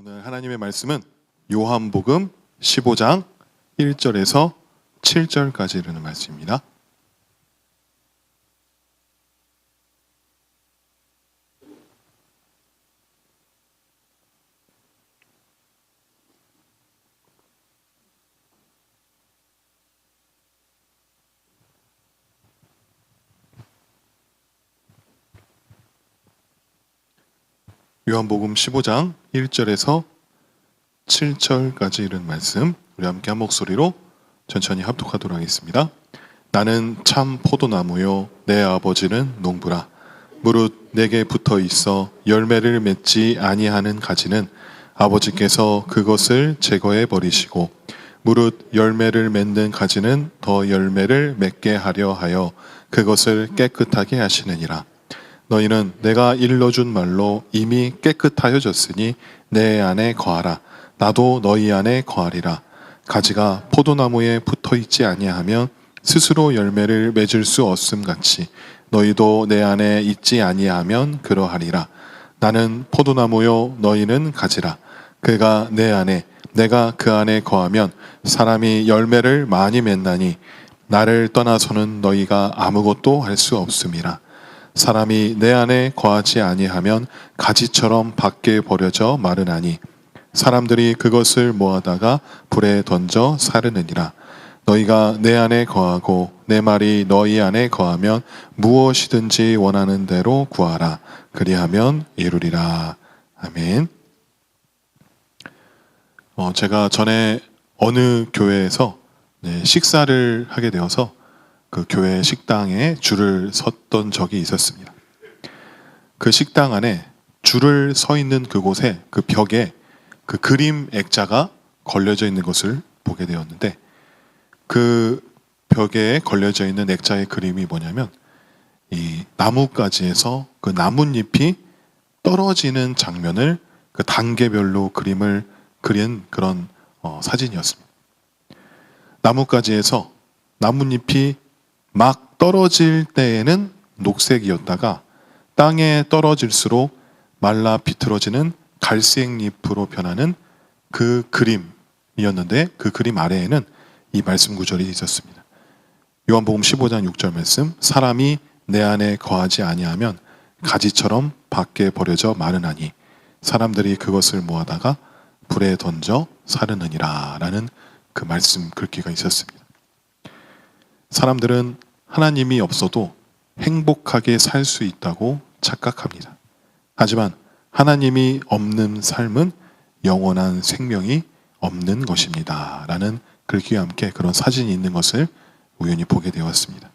오늘 하나님의 말씀은 요한복음 15장 1절에서 7절까지 이르는 말씀입니다. 요한복음 15장 1절에서 7절까지 이른 말씀 우리 함께 한 목소리로 천천히 합독하도록 하겠습니다. 나는 참 포도나무요 내 아버지는 농부라. 무릇 내게 붙어 있어 열매를 맺지 아니하는 가지는 아버지께서 그것을 제거해 버리시고 무릇 열매를 맺는 가지는 더 열매를 맺게 하려 하여 그것을 깨끗하게 하시느니라. 너희는 내가 일러준 말로 이미 깨끗하여졌으니 내 안에 거하라. 나도 너희 안에 거하리라. 가지가 포도나무에 붙어있지 아니하면 스스로 열매를 맺을 수 없음 같이 너희도 내 안에 있지 아니하면 그러하리라. 나는 포도나무요 너희는 가지라. 그가 내 안에 내가 그 안에 거하면 사람이 열매를 많이 맺나니 나를 떠나서는 너희가 아무것도 할 수 없음이라. 사람이 내 안에 거하지 아니하면 가지처럼 밖에 버려져 마르나니 사람들이 그것을 모아다가 불에 던져 사르느니라. 너희가 내 안에 거하고 내 말이 너희 안에 거하면 무엇이든지 원하는 대로 구하라. 그리하면 이루리라. 아멘. 제가 전에 어느 교회에서 식사를 하게 되어서 그 교회 식당에 줄을 섰던 적이 있었습니다. 그 식당 안에 줄을 서 있는 그곳에 그 벽에 그 그림 액자가 걸려져 있는 것을 보게 되었는데 그 벽에 걸려져 있는 액자의 그림이 뭐냐면 이 나뭇가지에서 그 나뭇잎이 떨어지는 장면을 그 단계별로 그림을 그린 그런 사진이었습니다. 나뭇가지에서 나뭇잎이 막 떨어질 때에는 녹색이었다가 땅에 떨어질수록 말라 비틀어지는 갈색잎으로 변하는 그 그림이었는데 그 그림 아래에는 이 말씀 구절이 있었습니다. 요한복음 15장 6절 말씀 사람이 내 안에 거하지 아니하면 가지처럼 밖에 버려져 마르나니 사람들이 그것을 모아다가 불에 던져 사르느니라 라는 그 말씀 글귀가 있었습니다. 사람들은 하나님이 없어도 행복하게 살 수 있다고 착각합니다. 하지만 하나님이 없는 삶은 영원한 생명이 없는 것입니다. 라는 글귀와 함께 그런 사진이 있는 것을 우연히 보게 되었습니다.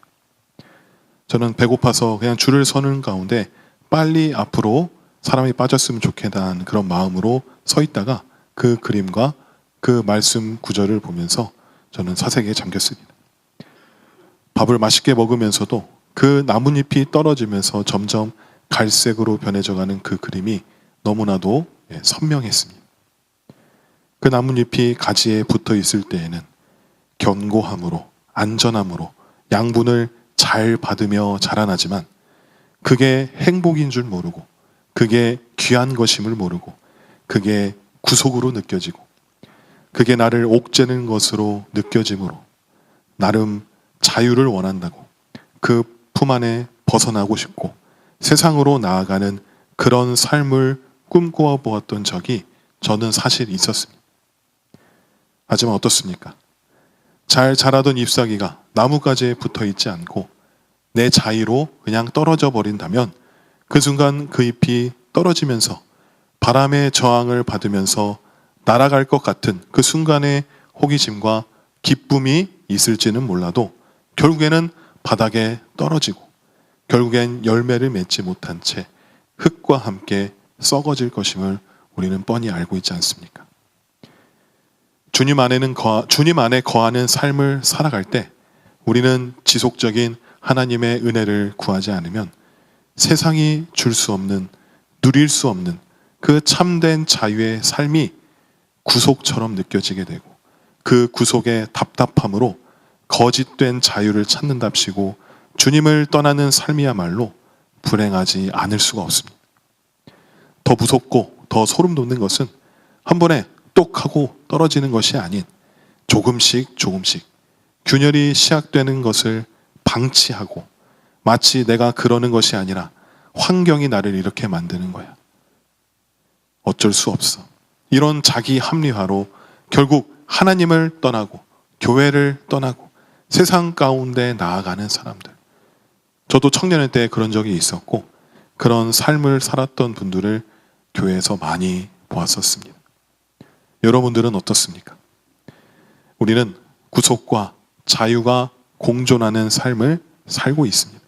저는 배고파서 그냥 줄을 서는 가운데 빨리 앞으로 사람이 빠졌으면 좋겠다는 그런 마음으로 서 있다가 그 그림과 그 말씀 구절을 보면서 저는 사색에 잠겼습니다. 밥을 맛있게 먹으면서도 그 나뭇잎이 떨어지면서 점점 갈색으로 변해져가는 그 그림이 너무나도 선명했습니다. 그 나뭇잎이 가지에 붙어 있을 때에는 견고함으로 안전함으로 양분을 잘 받으며 자라나지만 그게 행복인 줄 모르고 그게 귀한 것임을 모르고 그게 구속으로 느껴지고 그게 나를 옥죄는 것으로 느껴지므로 나름 자유를 원한다고 그 품 안에 벗어나고 싶고 세상으로 나아가는 그런 삶을 꿈꾸어 보았던 적이 저는 사실 있었습니다. 하지만 어떻습니까? 잘 자라던 잎사귀가 나뭇가지에 붙어 있지 않고 내 자유로 그냥 떨어져 버린다면 그 순간 그 잎이 떨어지면서 바람의 저항을 받으면서 날아갈 것 같은 그 순간의 호기심과 기쁨이 있을지는 몰라도 결국에는 바닥에 떨어지고 결국엔 열매를 맺지 못한 채 흙과 함께 썩어질 것임을 우리는 뻔히 알고 있지 않습니까? 주님 안에 거하는 삶을 살아갈 때 우리는 지속적인 하나님의 은혜를 구하지 않으면 세상이 줄 수 없는 누릴 수 없는 그 참된 자유의 삶이 구속처럼 느껴지게 되고 그 구속의 답답함으로 거짓된 자유를 찾는답시고 주님을 떠나는 삶이야말로 불행하지 않을 수가 없습니다. 더 무섭고 더 소름 돋는 것은 한 번에 똑 하고 떨어지는 것이 아닌 조금씩 조금씩 균열이 시작되는 것을 방치하고 마치 내가 그러는 것이 아니라 환경이 나를 이렇게 만드는 거야. 어쩔 수 없어. 이런 자기 합리화로 결국 하나님을 떠나고 교회를 떠나고 세상 가운데 나아가는 사람들. 저도 청년의 때 그런 적이 있었고 그런 삶을 살았던 분들을 교회에서 많이 보았었습니다. 여러분들은 어떻습니까? 우리는 구속과 자유가 공존하는 삶을 살고 있습니다.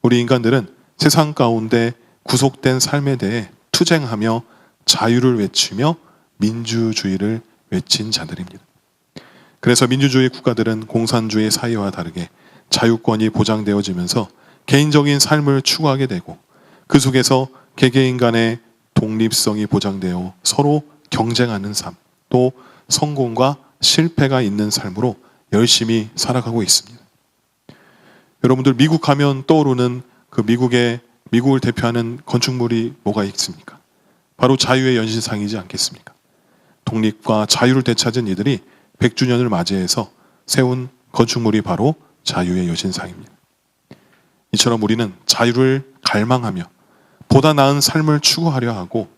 우리 인간들은 세상 가운데 구속된 삶에 대해 투쟁하며 자유를 외치며 민주주의를 외친 자들입니다. 그래서 민주주의 국가들은 공산주의 사회와 다르게 자유권이 보장되어지면서 개인적인 삶을 추구하게 되고 그 속에서 개개인 간의 독립성이 보장되어 서로 경쟁하는 삶, 또 성공과 실패가 있는 삶으로 열심히 살아가고 있습니다. 여러분들 미국 하면 떠오르는 그 미국을 대표하는 건축물이 뭐가 있습니까? 바로 자유의 연신상이지 않겠습니까? 독립과 자유를 되찾은 이들이 100주년을 맞이해서 세운 건축물이 바로 자유의 여신상입니다. 이처럼 우리는 자유를 갈망하며 보다 나은 삶을 추구하려 하고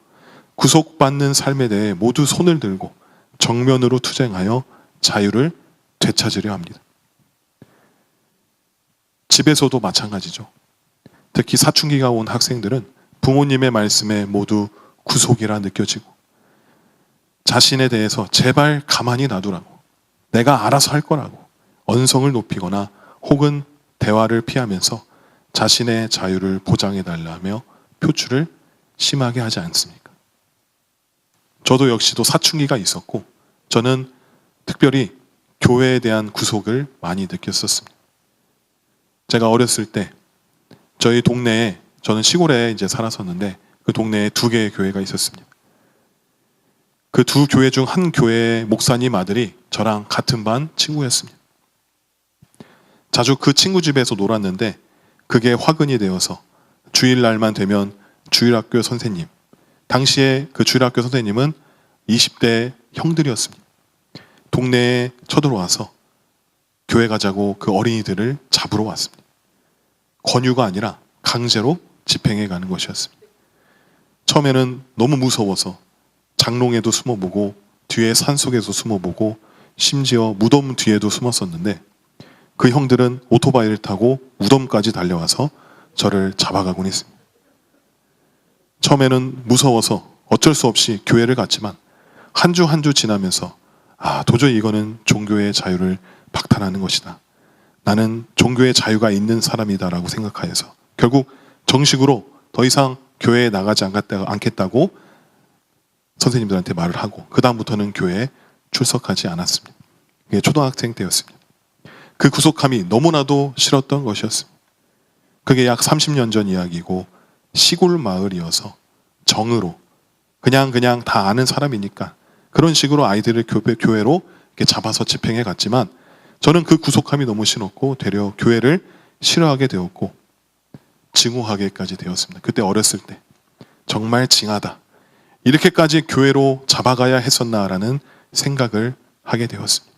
구속받는 삶에 대해 모두 손을 들고 정면으로 투쟁하여 자유를 되찾으려 합니다. 집에서도 마찬가지죠. 특히 사춘기가 온 학생들은 부모님의 말씀에 모두 구속이라 느껴지고 자신에 대해서 제발 가만히 놔두라고, 내가 알아서 할 거라고 언성을 높이거나 혹은 대화를 피하면서 자신의 자유를 보장해달라며 표출을 심하게 하지 않습니까? 저도 역시도 사춘기가 있었고 저는 특별히 교회에 대한 구속을 많이 느꼈었습니다. 제가 어렸을 때 저희 동네에, 저는 시골에 이제 살았었는데 그 동네에 2개의 교회가 있었습니다. 그 2 교회 중 한 교회의 목사님 아들이 저랑 같은 반 친구였습니다. 자주 그 친구 집에서 놀았는데 그게 화근이 되어서 주일날만 되면 주일학교 선생님, 당시에 그 주일학교 선생님은 20대 형들이었습니다. 동네에 쳐들어와서 교회 가자고 그 어린이들을 잡으러 왔습니다. 권유가 아니라 강제로 집행해 가는 것이었습니다. 처음에는 너무 무서워서 장롱에도 숨어보고 뒤에 산속에서 숨어보고 심지어 무덤 뒤에도 숨었었는데 그 형들은 오토바이를 타고 무덤까지 달려와서 저를 잡아가곤 했습니다. 처음에는 무서워서 어쩔 수 없이 교회를 갔지만 한 주 한 주 지나면서 도저히 이거는 종교의 자유를 박탈하는 것이다. 나는 종교의 자유가 있는 사람이다라고 생각하여서 결국 정식으로 더 이상 교회에 나가지 않겠다고 선생님들한테 말을 하고 그 다음부터는 교회에 출석하지 않았습니다. 그게 초등학생 때였습니다. 그 구속함이 너무나도 싫었던 것이었습니다. 그게 약 30년 전 이야기고 시골 마을이어서 정으로 그냥 다 아는 사람이니까 그런 식으로 아이들을 교회로 이렇게 잡아서 집행해 갔지만 저는 그 구속함이 너무 싫었고 되려 교회를 싫어하게 되었고 증오하게까지 되었습니다. 그때 어렸을 때 정말 징하다. 이렇게까지 교회로 잡아가야 했었나라는 생각을 하게 되었습니다.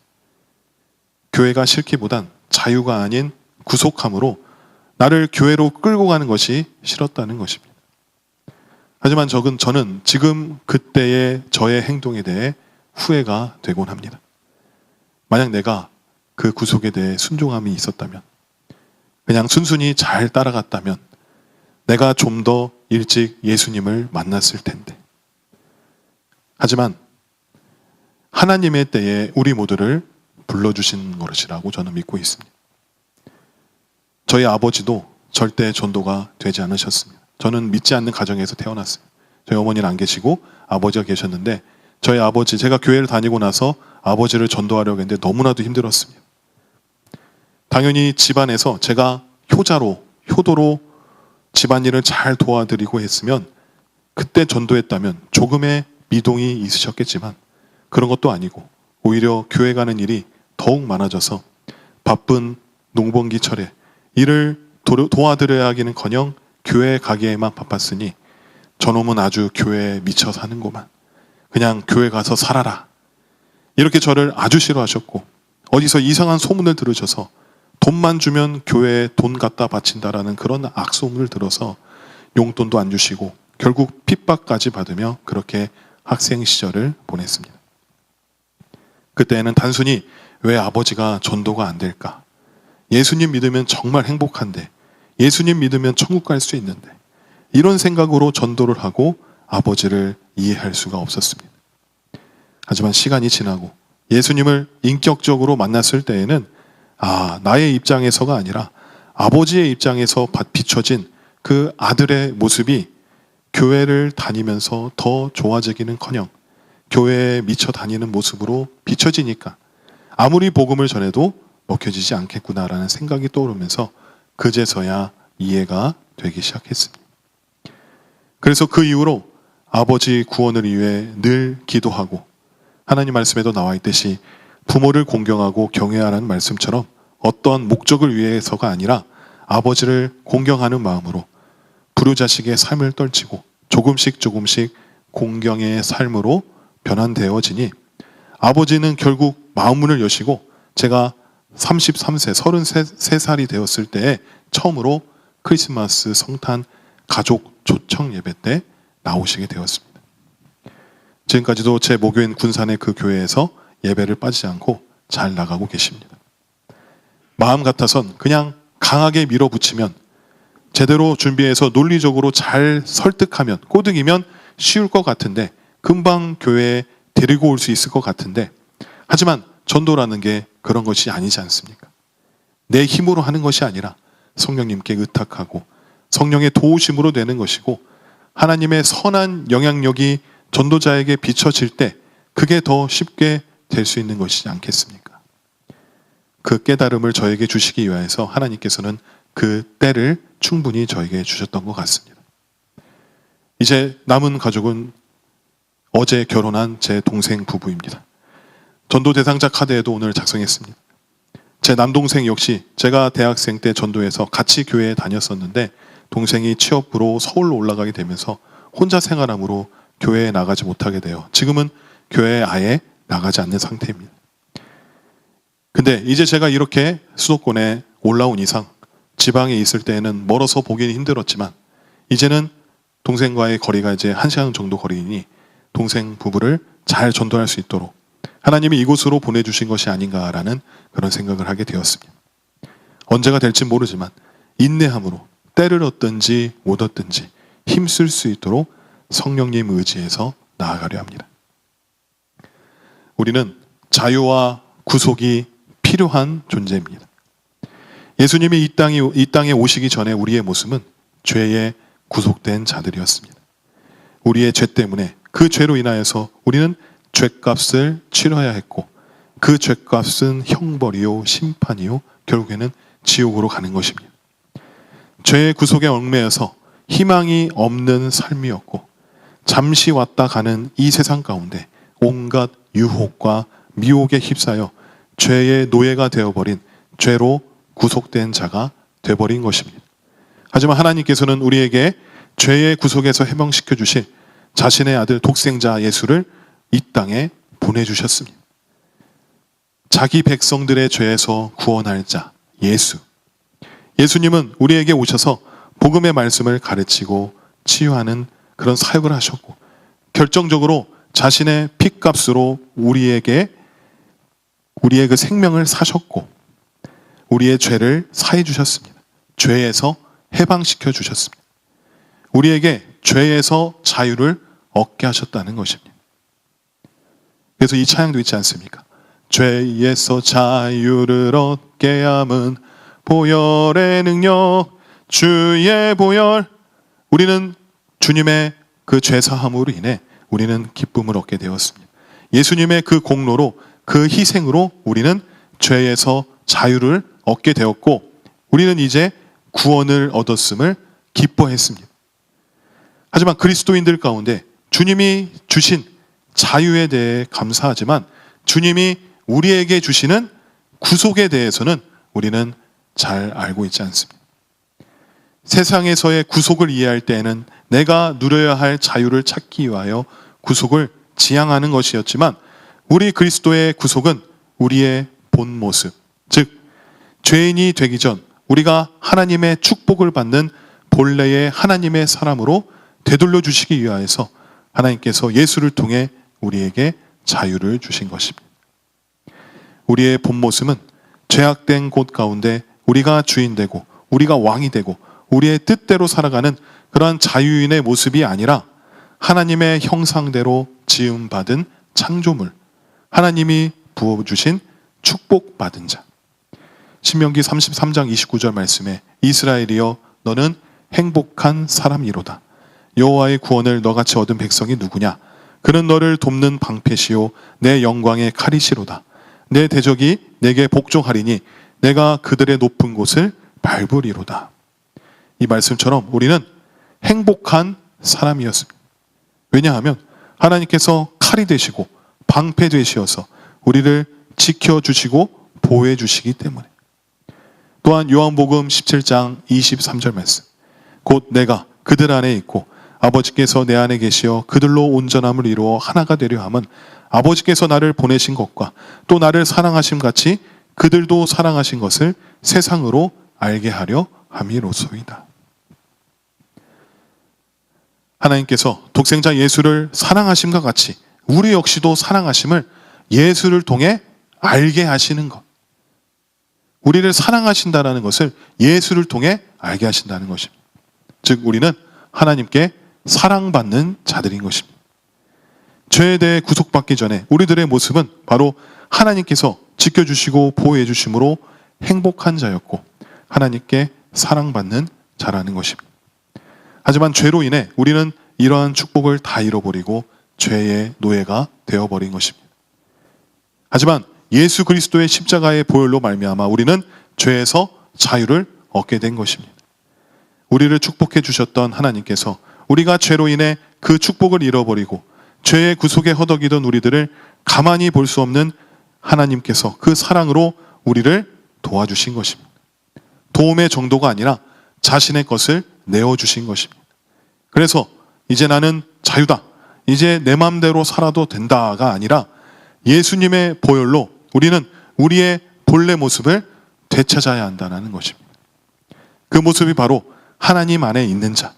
교회가 싫기보단 자유가 아닌 구속함으로 나를 교회로 끌고 가는 것이 싫었다는 것입니다. 하지만 저는 지금 그때의 저의 행동에 대해 후회가 되곤 합니다. 만약 내가 그 구속에 대해 순종함이 있었다면, 그냥 순순히 잘 따라갔다면 내가 좀 더 일찍 예수님을 만났을 텐데. 하지만 하나님의 때에 우리 모두를 불러주신 것이라고 저는 믿고 있습니다. 저희 아버지도 절대 전도가 되지 않으셨습니다. 저는 믿지 않는 가정에서 태어났어요. 저희 어머니는 안 계시고 아버지가 계셨는데 저희 아버지, 제가 교회를 다니고 나서 아버지를 전도하려고 했는데 너무나도 힘들었습니다. 당연히 집안에서 제가 효도로 집안일을 잘 도와드리고 했으면 그때 전도했다면 조금의 미동이 있으셨겠지만 그런 것도 아니고 오히려 교회 가는 일이 더욱 많아져서 바쁜 농번기철에 일을 도와드려야 하기는커녕 교회 가기에만 바빴으니 저놈은 아주 교회에 미쳐 사는구만. 그냥 교회 가서 살아라. 이렇게 저를 아주 싫어하셨고 어디서 이상한 소문을 들으셔서 돈만 주면 교회에 돈 갖다 바친다라는 그런 악소문을 들어서 용돈도 안 주시고 결국 핍박까지 받으며 그렇게 학생 시절을 보냈습니다. 그때는 단순히 왜 아버지가 전도가 안 될까? 예수님 믿으면 정말 행복한데, 예수님 믿으면 천국 갈 수 있는데, 이런 생각으로 전도를 하고 아버지를 이해할 수가 없었습니다. 하지만 시간이 지나고 예수님을 인격적으로 만났을 때에는 나의 입장에서가 아니라 아버지의 입장에서 비춰진 그 아들의 모습이 교회를 다니면서 더 좋아지기는커녕 교회에 미쳐 다니는 모습으로 비춰지니까 아무리 복음을 전해도 먹혀지지 않겠구나라는 생각이 떠오르면서 그제서야 이해가 되기 시작했습니다. 그래서 그 이후로 아버지 구원을 위해 늘 기도하고 하나님 말씀에도 나와 있듯이 부모를 공경하고 경외하라는 말씀처럼 어떠한 목적을 위해서가 아니라 아버지를 공경하는 마음으로 불효자식의 삶을 떨치고 조금씩 공경의 삶으로 변환되어지니 아버지는 결국 마음문을 여시고 제가 33세, 33살이 되었을 때에 처음으로 크리스마스 성탄 가족 초청 예배 때 나오시게 되었습니다. 지금까지도 제 모교인 군산의 그 교회에서 예배를 빠지지 않고 잘 나가고 계십니다. 마음 같아선 그냥 강하게 밀어붙이면 제대로 준비해서 논리적으로 잘 설득하면 꼬드기면 쉬울 것 같은데 금방 교회에 데리고 올 수 있을 것 같은데 하지만 전도라는 게 그런 것이 아니지 않습니까? 내 힘으로 하는 것이 아니라 성령님께 의탁하고 성령의 도우심으로 되는 것이고 하나님의 선한 영향력이 전도자에게 비춰질 때 그게 더 쉽게 될 수 있는 것이지 않겠습니까? 그 깨달음을 저에게 주시기 위해서 하나님께서는 그 때를 충분히 저에게 주셨던 것 같습니다. 이제 남은 가족은 어제 결혼한 제 동생 부부입니다. 전도 대상자 카드에도 오늘 작성했습니다. 제 남동생 역시 제가 대학생 때 전도해서 같이 교회에 다녔었는데 동생이 취업으로 서울로 올라가게 되면서 혼자 생활함으로 교회에 나가지 못하게 돼요. 지금은 교회에 아예 나가지 않는 상태입니다. 근데 이제 제가 이렇게 수도권에 올라온 이상 지방에 있을 때에는 멀어서 보기는 힘들었지만 이제는 동생과의 거리가 이제 1시간 정도 거리이니 동생 부부를 잘 전도할 수 있도록 하나님이 이곳으로 보내주신 것이 아닌가라는 그런 생각을 하게 되었습니다. 언제가 될지 모르지만 인내함으로 때를 얻든지 못 얻든지 힘쓸 수 있도록 성령님 의지에서 나아가려 합니다. 우리는 자유와 구속이 필요한 존재입니다. 예수님이 이 땅에 오시기 전에 우리의 모습은 죄에 구속된 자들이었습니다. 우리의 죄 때문에 그 죄로 인하여서 우리는 죄값을 치러야 했고 그 죄값은 형벌이요 심판이요 결국에는 지옥으로 가는 것입니다. 죄의 구속에 얽매여서 희망이 없는 삶이었고 잠시 왔다 가는 이 세상 가운데 온갖 유혹과 미혹에 휩싸여 죄의 노예가 되어버린 죄로 구속된 자가 되어버린 것입니다. 하지만 하나님께서는 우리에게 죄의 구속에서 해방시켜 주실 자신의 아들 독생자 예수를 이 땅에 보내주셨습니다. 자기 백성들의 죄에서 구원할 자 예수. 예수님은 우리에게 오셔서 복음의 말씀을 가르치고 치유하는 그런 사역을 하셨고 결정적으로 자신의 핏값으로 우리의 그 생명을 사셨고 우리의 죄를 사해 주셨습니다. 죄에서 해방시켜 주셨습니다. 우리에게 죄에서 자유를 얻게 하셨다는 것입니다. 그래서 이 찬양도 있지 않습니까? 죄에서 자유를 얻게 함은 보혈의 능력 주의 보혈. 우리는 주님의 그 죄사함으로 인해 우리는 기쁨을 얻게 되었습니다. 예수님의 그 공로로 그 희생으로 우리는 죄에서 자유를 얻게 되었고 우리는 이제 구원을 얻었음을 기뻐했습니다. 하지만 그리스도인들 가운데 주님이 주신 자유에 대해 감사하지만 주님이 우리에게 주시는 구속에 대해서는 우리는 잘 알고 있지 않습니다. 세상에서의 구속을 이해할 때에는 내가 누려야 할 자유를 찾기 위하여 구속을 지향하는 것이었지만 우리 그리스도의 구속은 우리의 본 모습, 즉 죄인이 되기 전 우리가 하나님의 축복을 받는 본래의 하나님의 사람으로 되돌려 주시기 위하여서 하나님께서 예수를 통해 우리에게 자유를 주신 것입니다. 우리의 본 모습은 죄악된 곳 가운데 우리가 주인 되고 우리가 왕이 되고 우리의 뜻대로 살아가는 그러한 자유인의 모습이 아니라 하나님의 형상대로 지음받은 창조물, 하나님이 부어주신 축복받은 자. 신명기 33장 29절 말씀에 이스라엘이여 너는 행복한 사람이로다. 여호와의 구원을 너같이 얻은 백성이 누구냐? 그는 너를 돕는 방패시요 내 영광의 칼이시로다. 내 대적이 내게 복종하리니 내가 그들의 높은 곳을 밟으리로다. 이 말씀처럼 우리는 행복한 사람이었습니다. 왜냐하면 하나님께서 칼이 되시고 방패 되시어서 우리를 지켜주시고 보호해 주시기 때문에. 또한 요한복음 17장 23절 말씀, 곧 내가 그들 안에 있고 아버지께서 내 안에 계시어 그들로 온전함을 이루어 하나가 되려 함은 아버지께서 나를 보내신 것과 또 나를 사랑하심 같이 그들도 사랑하신 것을 세상으로 알게 하려 함이로소이다. 하나님께서 독생자 예수를 사랑하심과 같이 우리 역시도 사랑하심을 예수를 통해 알게 하시는 것. 우리를 사랑하신다라는 것을 예수를 통해 알게 하신다는 것입니다. 즉 우리는 하나님께 사랑받는 자들인 것입니다. 죄에 대해 구속받기 전에 우리들의 모습은 바로 하나님께서 지켜주시고 보호해 주심으로 행복한 자였고 하나님께 사랑받는 자라는 것입니다. 하지만 죄로 인해 우리는 이러한 축복을 다 잃어버리고 죄의 노예가 되어버린 것입니다. 하지만 예수 그리스도의 십자가의 보혈로 말미암아 우리는 죄에서 자유를 얻게 된 것입니다. 우리를 축복해 주셨던 하나님께서 우리가 죄로 인해 그 축복을 잃어버리고 죄의 구속에 허덕이던 우리들을 가만히 볼 수 없는 하나님께서 그 사랑으로 우리를 도와주신 것입니다. 도움의 정도가 아니라 자신의 것을 내어주신 것입니다. 그래서 이제 나는 자유다. 이제 내 마음대로 살아도 된다가 아니라 예수님의 보혈로 우리는 우리의 본래 모습을 되찾아야 한다는 것입니다. 그 모습이 바로 하나님 안에 있는 자,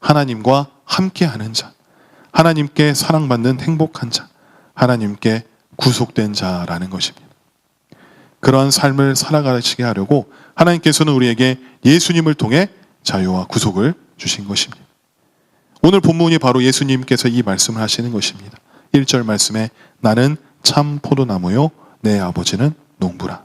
하나님과 함께하는 자, 하나님께 사랑받는 행복한 자, 하나님께 구속된 자라는 것입니다. 그러한 삶을 살아가시게 하려고 하나님께서는 우리에게 예수님을 통해 자유와 구속을 주신 것입니다. 오늘 본문이 바로 예수님께서 이 말씀을 하시는 것입니다. 1절 말씀에 나는 참 포도나무요 내 아버지는 농부라.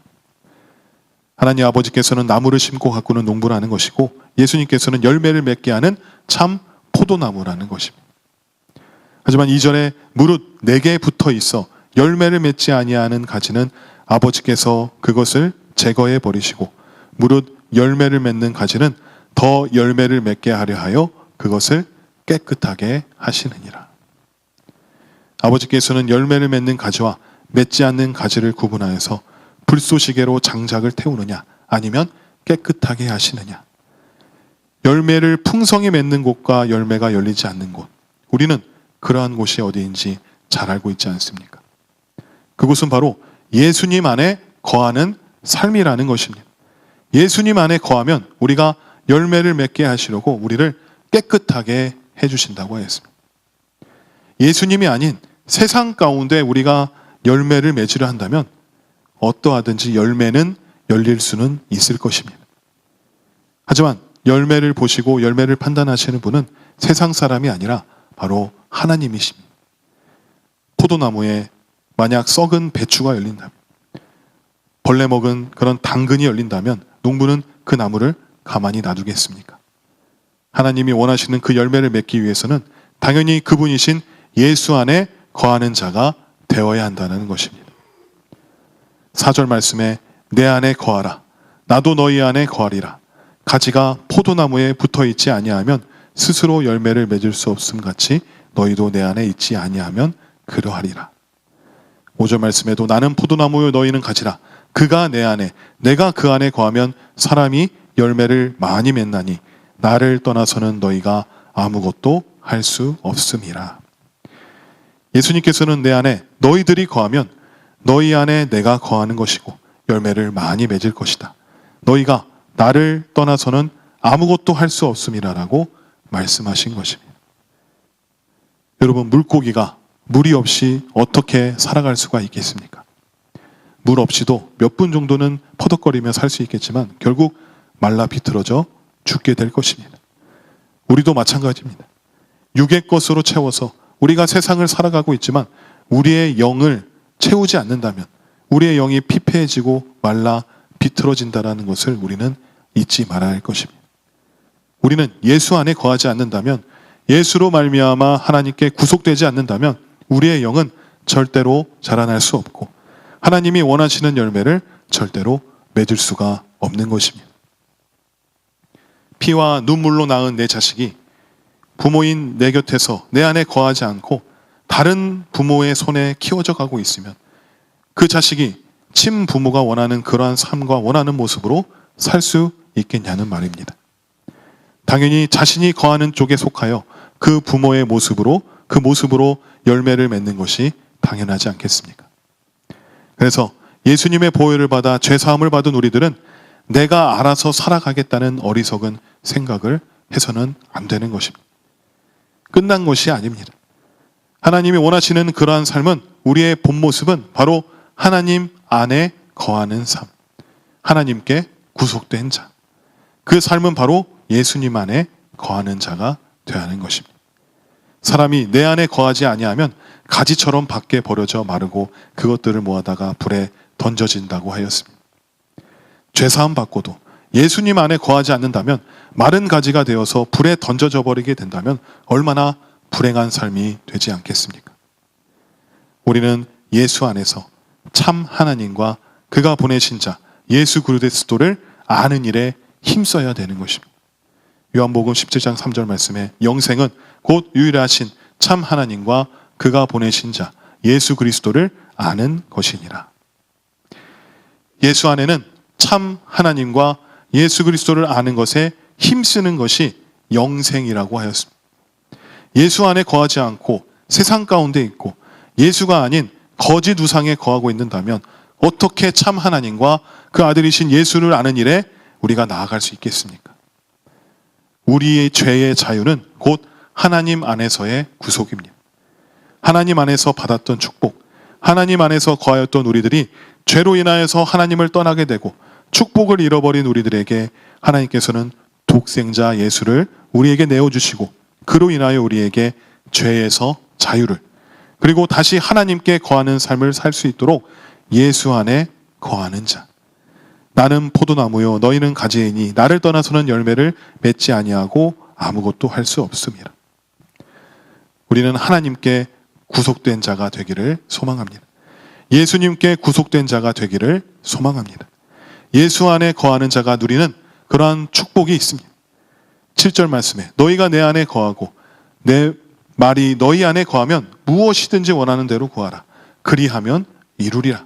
하나님 아버지께서는 나무를 심고 가꾸는 농부라는 것이고 예수님께서는 열매를 맺게 하는 참 포도나무라는 것입니다. 하지만 2절에 무릇 내게 붙어 있어 열매를 맺지 아니하는 가지는 아버지께서 그것을 제거해 버리시고 무릇 열매를 맺는 가지는 더 열매를 맺게 하려 하여 그것을 깨끗하게 하시느니라. 아버지께서는 열매를 맺는 가지와 맺지 않는 가지를 구분하여서 불쏘시개로 장작을 태우느냐 아니면 깨끗하게 하시느냐. 열매를 풍성히 맺는 곳과 열매가 열리지 않는 곳, 우리는 그러한 곳이 어디인지 잘 알고 있지 않습니까? 그곳은 바로 예수님 안에 거하는 삶이라는 것입니다. 예수님 안에 거하면 우리가 열매를 맺게 하시려고 우리를 깨끗하게 해주신다고 했습니다. 예수님이 아닌 세상 가운데 우리가 열매를 맺으려 한다면 어떠하든지 열매는 열릴 수는 있을 것입니다. 하지만 열매를 보시고 열매를 판단하시는 분은 세상 사람이 아니라 바로 하나님이십니다. 포도나무에 만약 썩은 배추가 열린다면, 벌레 먹은 그런 당근이 열린다면 농부는 그 나무를 가만히 놔두겠습니까? 하나님이 원하시는 그 열매를 맺기 위해서는 당연히 그분이신 예수 안에 거하는 자가 되어야 한다는 것입니다. 4절 말씀에 내 안에 거하라. 나도 너희 안에 거하리라. 가지가 포도나무에 붙어있지 아니하면 스스로 열매를 맺을 수 없음 같이 너희도 내 안에 있지 아니하면 그러하리라. 5절 말씀에도 나는 포도나무요 너희는 가지라. 그가 내 안에 내가 그 안에 거하면 사람이 열매를 많이 맺나니 나를 떠나서는 너희가 아무것도 할 수 없음이라. 예수님께서는 내 안에 너희들이 거하면 너희 안에 내가 거하는 것이고 열매를 많이 맺을 것이다. 너희가 나를 떠나서는 아무것도 할 수 없음이라라고 말씀하신 것입니다. 여러분, 물고기가 물이 없이 어떻게 살아갈 수가 있겠습니까? 물 없이도 몇 분 정도는 퍼덕거리며 살 수 있겠지만 결국 말라 비틀어져 죽게 될 것입니다. 우리도 마찬가지입니다. 육의 것으로 채워서 우리가 세상을 살아가고 있지만 우리의 영을 채우지 않는다면 우리의 영이 피폐해지고 말라 비틀어진다는 것을 우리는 잊지 말아야 할 것입니다. 우리는 예수 안에 거하지 않는다면, 예수로 말미암아 하나님께 구속되지 않는다면 우리의 영은 절대로 자라날 수 없고 하나님이 원하시는 열매를 절대로 맺을 수가 없는 것입니다. 피와 눈물로 낳은 내 자식이 부모인 내 곁에서 내 안에 거하지 않고 다른 부모의 손에 키워져 가고 있으면 그 자식이 친부모가 원하는 그러한 삶과 원하는 모습으로 살 수 있겠냐는 말입니다. 당연히 자신이 거하는 쪽에 속하여 그 부모의 모습으로, 그 모습으로 열매를 맺는 것이 당연하지 않겠습니까? 그래서 예수님의 보혈을 받아 죄사함을 받은 우리들은 내가 알아서 살아가겠다는 어리석은 생각을 해서는 안 되는 것입니다. 끝난 것이 아닙니다. 하나님이 원하시는 그러한 삶은, 우리의 본 모습은 바로 하나님 안에 거하는 삶, 하나님께 구속된 자, 그 삶은 바로 예수님 안에 거하는 자가 되어야 하는 것입니다. 사람이 내 안에 거하지 아니하면 가지처럼 밖에 버려져 마르고 그것들을 모아다가 불에 던져진다고 하였습니다. 죄사함 받고도 예수님 안에 거하지 않는다면 마른 가지가 되어서 불에 던져져 버리게 된다면 얼마나 불행한 삶이 되지 않겠습니까? 우리는 예수 안에서 참 하나님과 그가 보내신 자 예수 그리스도를 아는 일에 힘써야 되는 것입니다. 요한복음 17장 3절 말씀에 영생은 곧 유일하신 참 하나님과 그가 보내신 자 예수 그리스도를 아는 것이니라. 예수 안에는 참 하나님과 예수 그리스도를 아는 것에 힘쓰는 것이 영생이라고 하였습니다. 예수 안에 거하지 않고 세상 가운데 있고 예수가 아닌 거짓 우상에 거하고 있는다면 어떻게 참 하나님과 그 아들이신 예수를 아는 일에 우리가 나아갈 수 있겠습니까? 우리의 죄의 자유는 곧 하나님 안에서의 구속입니다. 하나님 안에서 받았던 축복, 하나님 안에서 거하였던 우리들이 죄로 인하여서 하나님을 떠나게 되고 축복을 잃어버린 우리들에게 하나님께서는 독생자 예수를 우리에게 내어주시고 그로 인하여 우리에게 죄에서 자유를, 그리고 다시 하나님께 거하는 삶을 살 수 있도록 예수 안에 거하는 자, 나는 포도나무요 너희는 가지이니 나를 떠나서는 열매를 맺지 아니하고 아무것도 할 수 없습니다. 우리는 하나님께 구속된 자가 되기를 소망합니다. 예수님께 구속된 자가 되기를 소망합니다. 예수 안에 거하는 자가 누리는 그러한 축복이 있습니다. 7절 말씀에 너희가 내 안에 거하고 내 말이 너희 안에 거하면 무엇이든지 원하는 대로 구하라. 그리하면 이루리라.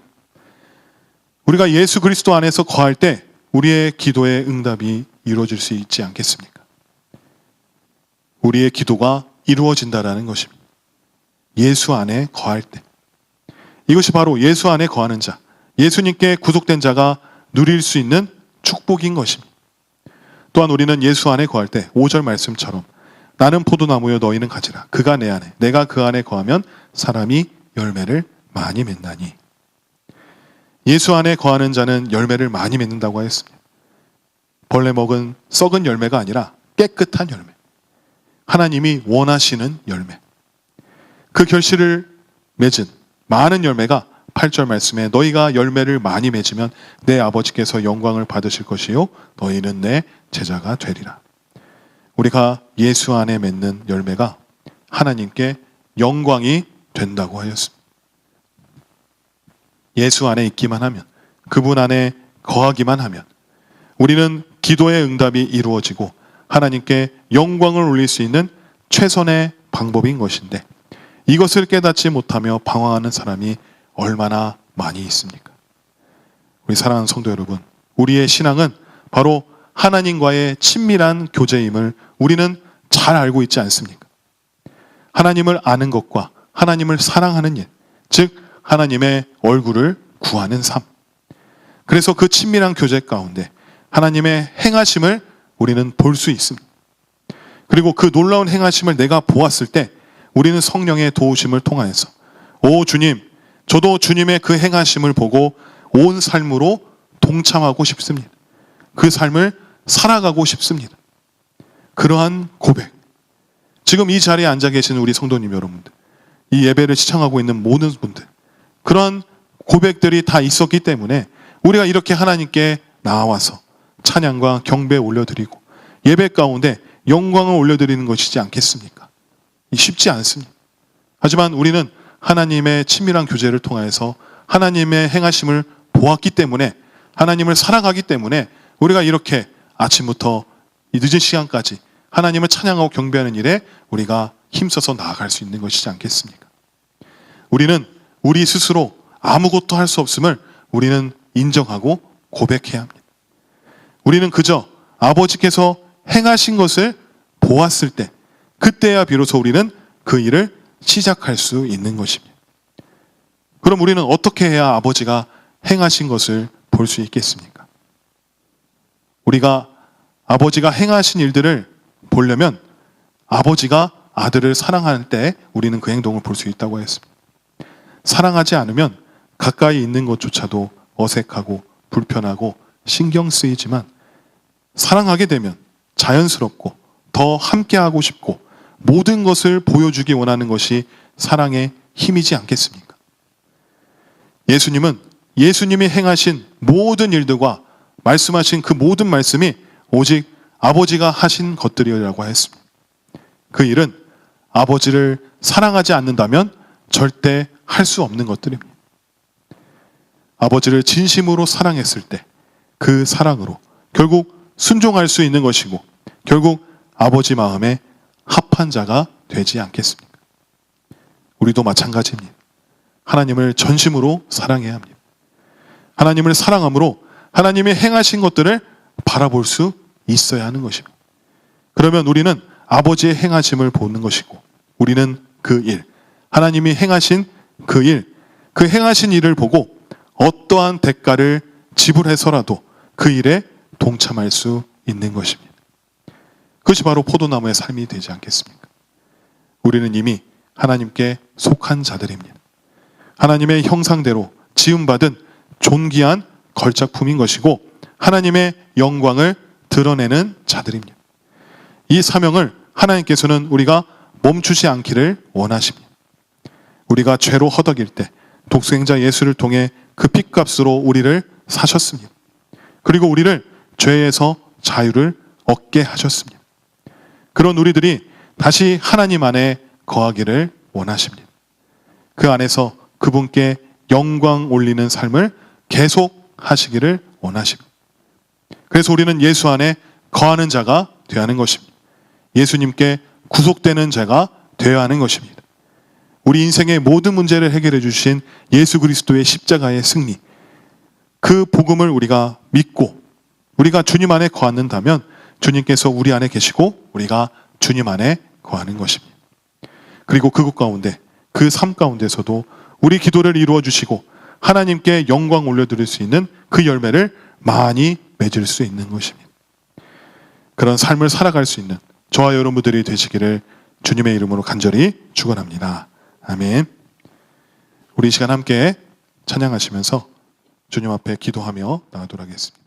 우리가 예수 그리스도 안에서 거할 때 우리의 기도의 응답이 이루어질 수 있지 않겠습니까? 우리의 기도가 이루어진다라는 것입니다. 예수 안에 거할 때. 이것이 바로 예수 안에 거하는 자, 예수님께 구속된 자가 누릴 수 있는 축복인 것입니다. 또한 우리는 예수 안에 거할 때 5절 말씀처럼 나는 포도나무여 너희는 가지라. 그가 내 안에, 내가 그 안에 거하면 사람이 열매를 많이 맺나니. 예수 안에 거하는 자는 열매를 많이 맺는다고 하였습니다. 벌레 먹은 썩은 열매가 아니라 깨끗한 열매, 하나님이 원하시는 열매, 그 결실을 맺은 많은 열매가 8절 말씀에 너희가 열매를 많이 맺으면 내 아버지께서 영광을 받으실 것이요 너희는 내 제자가 되리라. 우리가 예수 안에 맺는 열매가 하나님께 영광이 된다고 하였습니다. 예수 안에 있기만 하면, 그분 안에 거하기만 하면 우리는 기도의 응답이 이루어지고 하나님께 영광을 올릴 수 있는 최선의 방법인 것인데, 이것을 깨닫지 못하며 방황하는 사람이 얼마나 많이 있습니까? 우리 사랑하는 성도 여러분, 우리의 신앙은 바로 하나님과의 친밀한 교제임을 우리는 잘 알고 있지 않습니까? 하나님을 아는 것과 하나님을 사랑하는 일, 즉 하나님의 얼굴을 구하는 삶. 그래서 그 친밀한 교제 가운데 하나님의 행하심을 우리는 볼 수 있습니다. 그리고 그 놀라운 행하심을 내가 보았을 때 우리는 성령의 도우심을 통하여서 오 주님, 저도 주님의 그 행하심을 보고 온 삶으로 동참하고 싶습니다. 그 삶을 살아가고 싶습니다. 그러한 고백. 지금 이 자리에 앉아 계시는 우리 성도님 여러분들, 이 예배를 시청하고 있는 모든 분들, 그러한 고백들이 다 있었기 때문에 우리가 이렇게 하나님께 나와서 찬양과 경배 올려드리고 예배 가운데 영광을 올려드리는 것이지 않겠습니까? 쉽지 않습니다. 하지만 우리는 하나님의 친밀한 교제를 통해서 하나님의 행하심을 보았기 때문에, 하나님을 살아가기 때문에 우리가 이렇게 아침부터 이 늦은 시간까지 하나님을 찬양하고 경배하는 일에 우리가 힘써서 나아갈 수 있는 것이지 않겠습니까? 우리는 우리 스스로 아무것도 할 수 없음을 우리는 인정하고 고백해야 합니다. 우리는 그저 아버지께서 행하신 것을 보았을 때, 그때야 비로소 우리는 그 일을 시작할 수 있는 것입니다. 그럼 우리는 어떻게 해야 아버지가 행하신 것을 볼 수 있겠습니까? 우리가 아버지가 행하신 일들을 보려면 아버지가 아들을 사랑할 때 우리는 그 행동을 볼 수 있다고 했습니다. 사랑하지 않으면 가까이 있는 것조차도 어색하고 불편하고 신경 쓰이지만, 사랑하게 되면 자연스럽고 더 함께하고 싶고 모든 것을 보여주기 원하는 것이 사랑의 힘이지 않겠습니까? 예수님은 예수님이 행하신 모든 일들과 말씀하신 그 모든 말씀이 오직 아버지가 하신 것들이라고 했습니다. 그 일은 아버지를 사랑하지 않는다면 절대 할 수 없는 것들입니다. 아버지를 진심으로 사랑했을 때 그 사랑으로 결국 순종할 수 있는 것이고 결국 아버지 마음에 합한 자가 되지 않겠습니까? 우리도 마찬가지입니다. 하나님을 전심으로 사랑해야 합니다. 하나님을 사랑함으로 하나님의 행하신 것들을 바라볼 수 있어야 하는 것입니다. 그러면 우리는 아버지의 행하심을 보는 것이고, 우리는 그 일, 하나님이 행하신 그 일, 그 행하신 일을 보고 어떠한 대가를 지불해서라도 그 일에 동참할 수 있는 것입니다. 그것이 바로 포도나무의 삶이 되지 않겠습니까? 우리는 이미 하나님께 속한 자들입니다. 하나님의 형상대로 지음받은 존귀한 걸작품인 것이고 하나님의 영광을 드러내는 자들입니다. 이 사명을 하나님께서는 우리가 멈추지 않기를 원하십니다. 우리가 죄로 허덕일 때 독생자 예수를 통해 그 핏값으로 우리를 사셨습니다. 그리고 우리를 죄에서 자유를 얻게 하셨습니다. 그런 우리들이 다시 하나님 안에 거하기를 원하십니다. 그 안에서 그분께 영광 올리는 삶을 계속 하시기를 원하십니다. 그래서 우리는 예수 안에 거하는 자가 되어야 하는 것입니다. 예수님께 구속되는 자가 되어야 하는 것입니다. 우리 인생의 모든 문제를 해결해 주신 예수 그리스도의 십자가의 승리, 그 복음을 우리가 믿고 우리가 주님 안에 거하는다면 주님께서 우리 안에 계시고 우리가 주님 안에 거하는 것입니다. 그리고 그것 가운데, 그 삶 가운데서도 우리 기도를 이루어 주시고 하나님께 영광 올려드릴 수 있는 그 열매를 많이 맺을 수 있는 것입니다. 그런 삶을 살아갈 수 있는 저와 여러분들이 되시기를 주님의 이름으로 간절히 축원합니다. 아멘. 우리 이 시간 함께 찬양하시면서 주님 앞에 기도하며 나가도록 하겠습니다.